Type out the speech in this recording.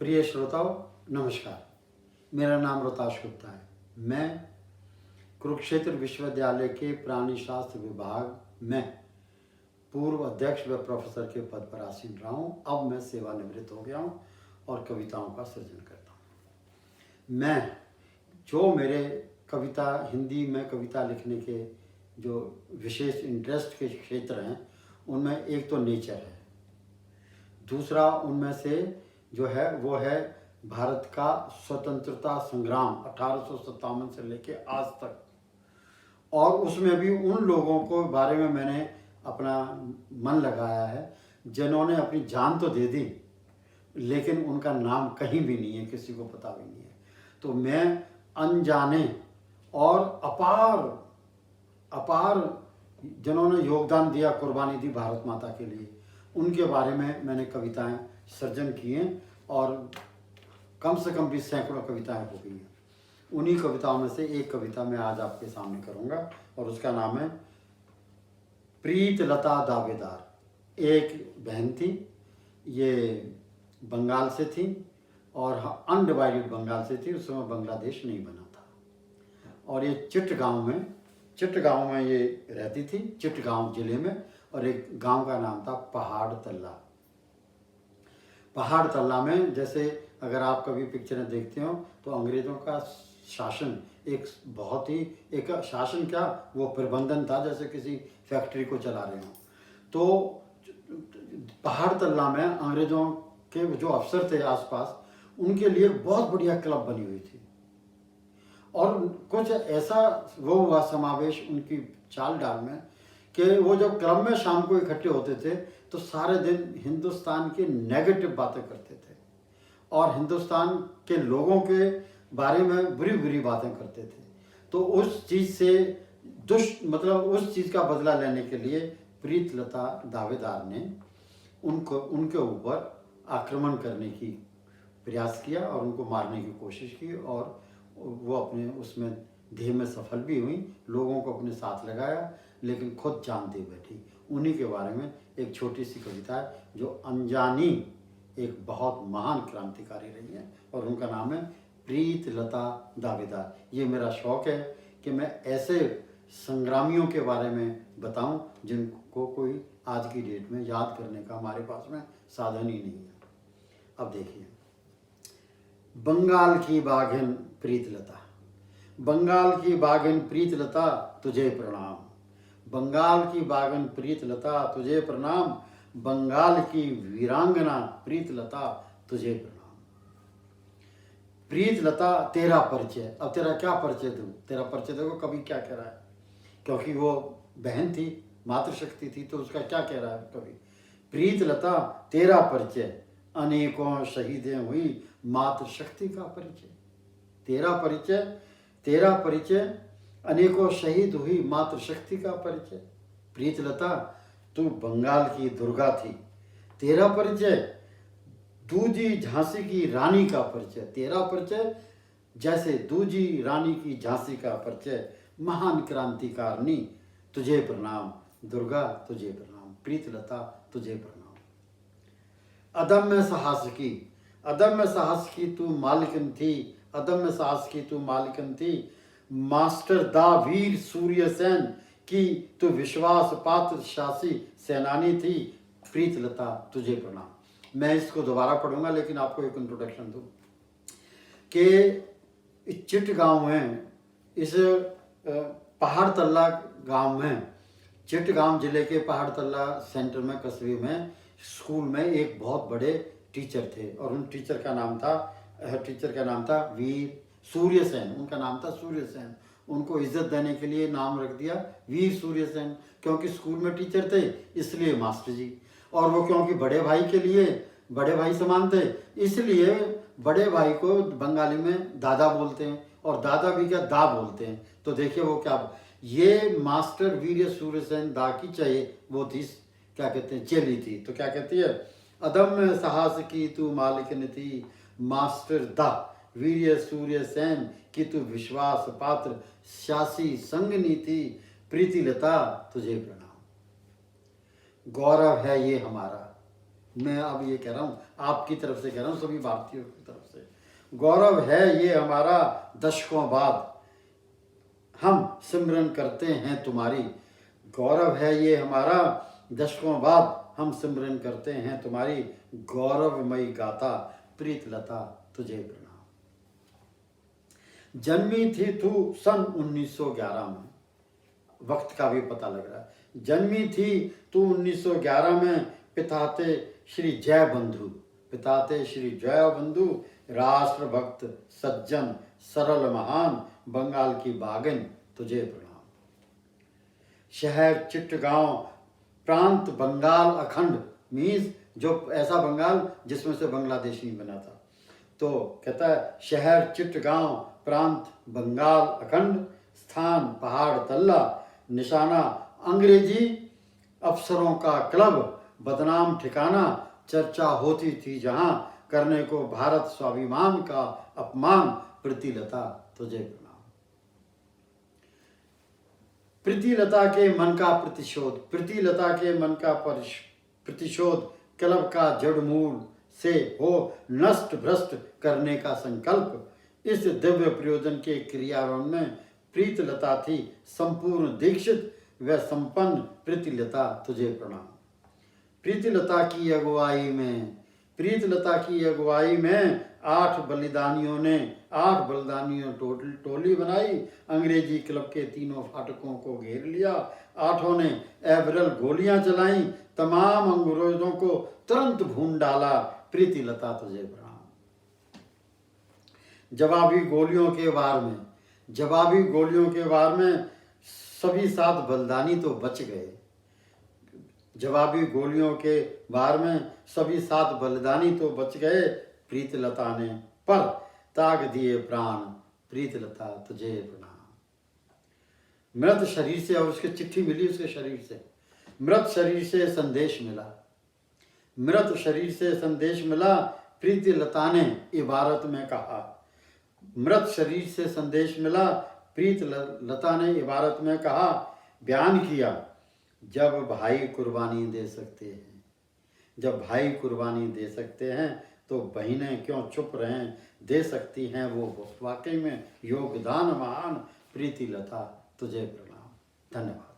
प्रिय श्रोताओं, नमस्कार। मेरा नाम रोताश गुप्ता है। मैं कुरुक्षेत्र विश्वविद्यालय के प्राणी शास्त्र विभाग में पूर्व अध्यक्ष व प्रोफेसर के पद पर आसीन रहा हूँ। अब मैं सेवानिवृत्त हो गया हूँ और कविताओं का सृजन करता हूँ। मैं जो मेरे कविता हिंदी में कविता लिखने के जो विशेष इंटरेस्ट के क्षेत्र हैं, उनमें एक तो नेचर है, दूसरा उनमें से जो है वो है भारत का स्वतंत्रता संग्राम 1857 से लेके आज तक, और उसमें भी उन लोगों को बारे में मैंने अपना मन लगाया है जिन्होंने अपनी जान तो दे दी लेकिन उनका नाम कहीं भी नहीं है, किसी को पता भी नहीं है। तो मैं अनजाने और अपार जिन्होंने योगदान दिया, कुर्बानी दी भारत माता के लिए, उनके बारे में मैंने कविताएं सर्जन किए और कम से कम भी सैकड़ों कविताएं हो गई हैं। उन्हीं कविताओं में से एक कविता मैं आज आपके सामने करूंगा और उसका नाम है प्रीत लता दावेदार। एक बहन थी, ये बंगाल से थी और अनडिवाइडेड बंगाल से थी, उस समय बांग्लादेश नहीं बना था। और ये चिट्टगांव में ये रहती थी, चिट्टगांव जिले में, और एक गांव का नाम था पहाड़ तल्ला। पहाड़ तल्ला में, जैसे अगर आप कभी पिक्चरें देखते हो तो अंग्रेज़ों का शासन एक शासन क्या, वो प्रबंधन था, जैसे किसी फैक्ट्री को चला रहे हो। तो पहाड़ तल्ला में अंग्रेज़ों के जो अफसर थे आसपास, उनके लिए बहुत बढ़िया क्लब बनी हुई थी और कुछ ऐसा वो हुआ समावेश उनकी चाल डाल में कि वो जब क्लब में शाम को इकट्ठे होते थे तो सारे दिन हिंदुस्तान की नेगेटिव बातें करते थे और हिंदुस्तान के लोगों के बारे में बुरी बुरी बातें करते थे। तो उस चीज़ से उस चीज़ का बदला लेने के लिए प्रीत लता दावेदार ने उनके ऊपर आक्रमण करने की प्रयास किया और उनको मारने की कोशिश की, और वो अपने उसमें ध्येय में सफल भी हुई, लोगों को अपने साथ लगाया, लेकिन खुद जान दे बैठी। उन्हीं के बारे में एक छोटी सी कविता है जो अनजानी एक बहुत महान क्रांतिकारी रही है और उनका नाम है प्रीत लता दावेदार। ये मेरा शौक़ है कि मैं ऐसे संग्रामियों के बारे में बताऊं जिनको कोई आज की डेट में याद करने का हमारे पास में साधन ही नहीं है। अब देखिए, बंगाल की बाघिन प्रीत लता, बंगाल की बाघिन प्रीत लता तुझे प्रणाम, बंगाल की बाघिन प्रीत लता तुझे प्रणाम, बंगाल की वीरांगना प्रीत लता तुझे प्रणाम। प्रीत लता तेरा परिचय, अब तेरा क्या परिचय दूं? तेरा परिचय देखो कवि क्या कह रहा है, क्योंकि वो बहन थी, मातृशक्ति थी, तो उसका क्या कह रहा है कवि? प्रीत लता तेरा परिचय, अनेकों शहीदें हुई मातृशक्ति का परिचय। तेरा परिचय अनेकों शहीद हुई मातृशक्ति का परिचय। प्रीत लता तू बंगाल की दुर्गा थी, तेरा परिचय दूजी झांसी की रानी का परिचय। तेरा परिचय जैसे दूजी रानी की झांसी का परिचय, महान क्रांतिकारिणी तुझे प्रणाम, दुर्गा तुझे प्रणाम, प्रीत लता तुझे प्रणाम। अदम्य साहस की तू मालिकन थी, अदम्य साहस की तू मालिकन थी, मास्टर दा वीर सूर्यसेन की तू विश्वास पात्र शासी सेनानी थी, प्रीत लता तुझे प्रणाम। मैं इसको दोबारा पढ़ूंगा लेकिन आपको एक इंट्रोडक्शन दूं कि चिट्टगांव में, इस पहाड़ तल्ला गांव में, चिट्टगांव जिले के पहाड़ तल्ला सेंटर में, कस्बे में, स्कूल में एक बहुत बड़े टीचर थे और उन टीचर का नाम था वीर सूर्यसेन। उनका नाम था सूर्यसेन। उनको इज्जत देने के लिए नाम रख दिया वीर सूर्यसेन, क्योंकि स्कूल में टीचर थे इसलिए मास्टर जी, और वो क्योंकि बड़े भाई समान थे इसलिए बड़े भाई को बंगाली में दादा बोलते हैं और दादा भी क्या दा बोलते हैं। तो देखिए वो क्या, ये मास्टर वीर सूर्यसेन दा की चाहिए वो थी, क्या कहते हैं, चेली थी। तो क्या कहती है, अदम्य साहस की तू मालिकन थी, मास्टर दा वीर सूर्यसेन की तू विश्वास पात्र शासी संगनी थी, प्रीति लता तुझे प्रणाम। गौरव है ये हमारा, मैं अब ये कह रहा हूँ, आपकी तरफ से कह रहा हूँ, सभी भारतीयों की तरफ से, गौरव है ये हमारा दशकों बाद हम सिमरन करते हैं तुम्हारी। गौरव है ये हमारा दशकों बाद हम सिमरन करते हैं तुम्हारी। गौरवमयी गाथा प्रीतलता तुझे प्रणाम। जन्मी थी तू सन 1911 में, वक्त का भी पता लग रहा है। जन्मी थी तू 1911 में, पिता थे श्री जय बंधु, पिता थे श्री जय बंधु, राष्ट्रभक्त सज्जन सरल महान, बंगाल की बागिन तुझे प्रणाम। शहर चिट्टगांव, प्रांत बंगाल अखंड, मीन्स जो ऐसा बंगाल जिसमें से बांग्लादेश नहीं बना था। तो कहता है शहर चिट्टगांव, प्रांत बंगाल अखंड, स्थान पहाड़ तल्ला, निशाना अंग्रेजी अफसरों का क्लब, बदनाम ठिकाना, चर्चा होती थी जहां, करने को भारत स्वाभिमान का अपमान, प्रीतिलता तुझे प्रणाम। प्रीतिलता के मन का प्रतिशोध, प्रीतिलता के मन का प्रतिशोध, क्लब का जड़ मूल से हो नष्ट भ्रष्ट करने का संकल्प। इस दिव्य प्रयोजन के क्रियान्वयन में प्रीतलता थी संपूर्ण दीक्षित व संपन्न। प्रीतिलता तुझे प्रणाम। प्रीतिलता की अगुवाई में, प्रीतलता की अगुवाई में 8 बलिदानियों ने, 8 बलिदानियों टोली बनाई, अंग्रेजी क्लब के तीनों फाटकों को घेर लिया। 8 ने एवरल गोलियां चलाई, तमाम अंग्रेजों को तुरंत भून डाला। प्रीतिलता तुझे प्रणाम। जवाबी गोलियों के वार में, जवाबी गोलियों के वार में सभी 7 बलिदानी तो बच गए। जवाबी गोलियों के वार में सभी 7 बलिदानी तो बच गए। प्रीतलता ने पर त्याग दिए प्राण, प्रीतलता तुझे प्रणाम। मृत शरीर से, और उसके चिट्ठी मिली उसके शरीर से, मृत शरीर से संदेश मिला, मृत शरीर से संदेश मिला। प्रीतलता ने इबारत में कहा, मृत शरीर से संदेश मिला। प्रीतलता ने इबारत में कहा, बयान किया, जब भाई कुर्बानी दे सकते हैं, जब भाई कुर्बानी दे सकते हैं तो बहनें क्यों चुप रहें, दे सकती हैं वो वाकई में योगदान महान। प्रीतिलता तुझे प्रणाम। धन्यवाद।